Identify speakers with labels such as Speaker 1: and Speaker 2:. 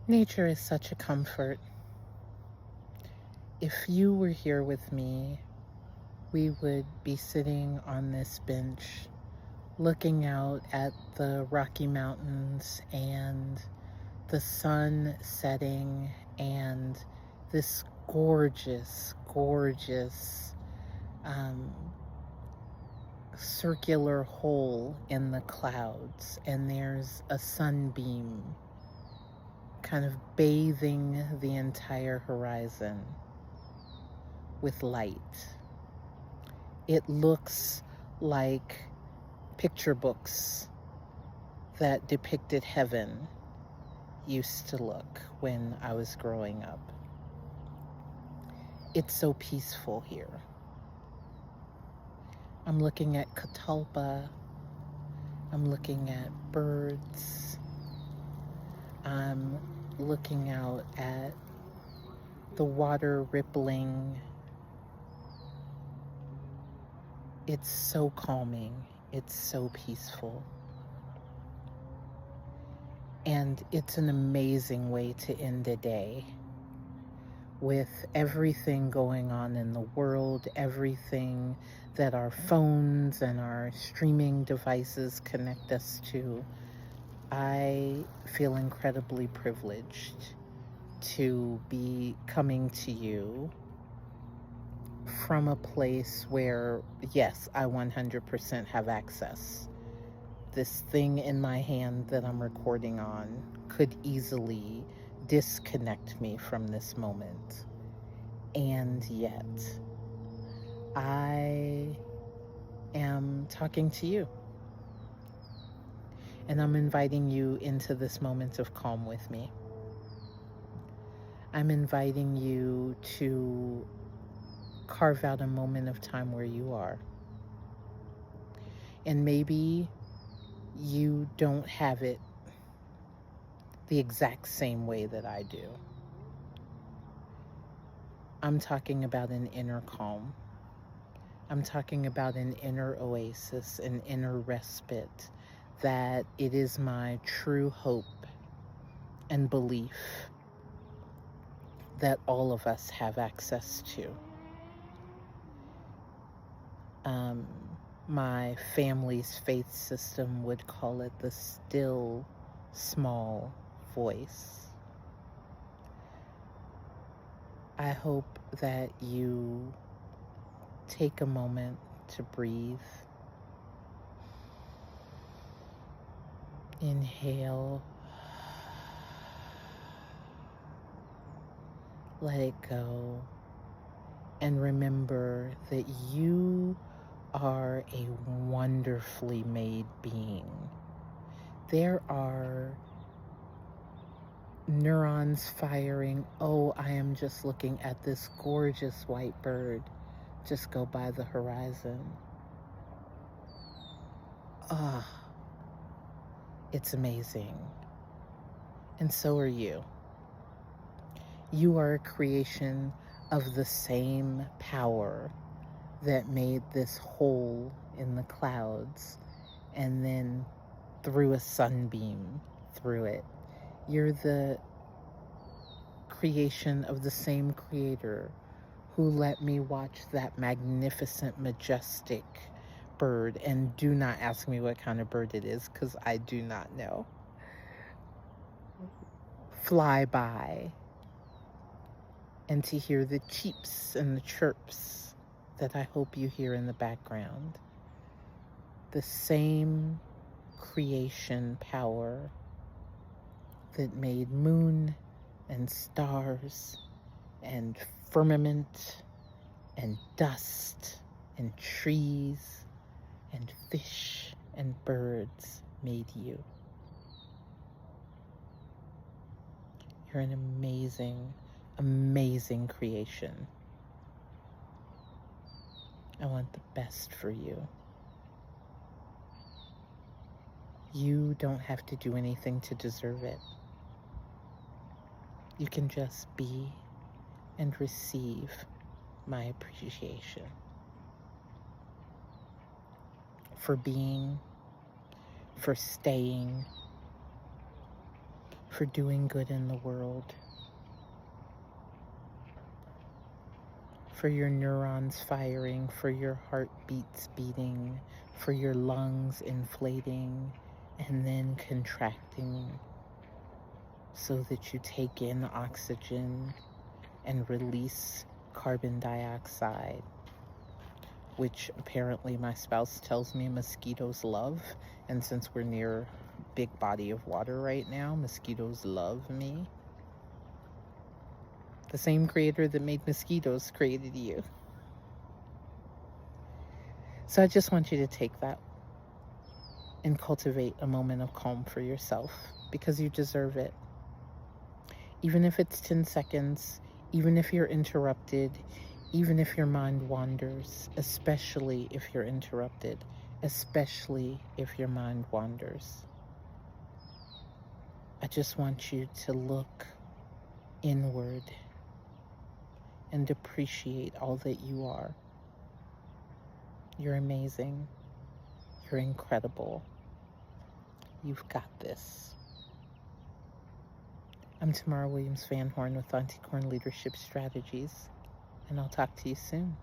Speaker 1: Nature is such a comfort. If you were here with me, we would be sitting on this bench looking out at the Rocky Mountains and the sun setting and this gorgeous, gorgeous um, circular hole in the clouds. And there's a sunbeam kind of bathing the entire horizon with light. It looks like picture books that depicted heaven used to look when I was growing up. It's so peaceful here. I'm looking at catalpa. I'm looking at birds. I'm looking out at the water rippling. It's so calming. It's so peaceful. And it's an amazing way to end a day. With everything going on in the world, everything that our phones and our streaming devices connect us to, I feel incredibly privileged to be coming to you from a place where, yes, I 100% have access. This thing in my hand that I'm recording on could easily disconnect me from this moment. And yet, I am talking to you. And I'm inviting you into this moment of calm with me. I'm inviting you to carve out a moment of time where you are. And maybe you don't have it the exact same way that I do. I'm talking about an inner calm. I'm talking about an inner oasis, an inner respite, that it is my true hope and belief that all of us have access to. Um, my family's faith system would call it the still, small voice. I hope that you take a moment to breathe. Inhale. Let it go. And remember that you are a wonderfully made being. There are neurons firing. Oh, I am just looking at this gorgeous white bird just go by the horizon. Ah, it's amazing. And so are you. You are a creation of the same power that made this hole in the clouds and then threw a sunbeam through it. You're the creation of the same creator who let me watch that magnificent, majestic bird. And do not ask me what kind of bird it is, because I do not know. Fly by. And to hear the cheeps and the chirps that I hope you hear in the background. The same creation power that made moon and stars and firmament and dust and trees and fish and birds made you. You're an amazing, amazing creation. I want the best for you. You don't have to do anything to deserve it. You can just be and receive my appreciation for being, for staying, for doing good in the world, for your neurons firing, for your heartbeats beating, for your lungs inflating and then contracting so that you take in oxygen and release carbon dioxide, which apparently my spouse tells me mosquitoes love. And since we're near a big body of water right now, mosquitoes love me. The same creator that made mosquitoes created you. So I just want you to take that and cultivate a moment of calm for yourself, because you deserve it. Even if it's 10 seconds, even if you're interrupted, even if your mind wanders, especially if you're interrupted, especially if your mind wanders. I just want you to look inward and appreciate all that you are. You're amazing. You're incredible. You've got this. I'm Tamara Williams Van Horn with Auntie Corn Leadership Strategies, and I'll talk to you soon.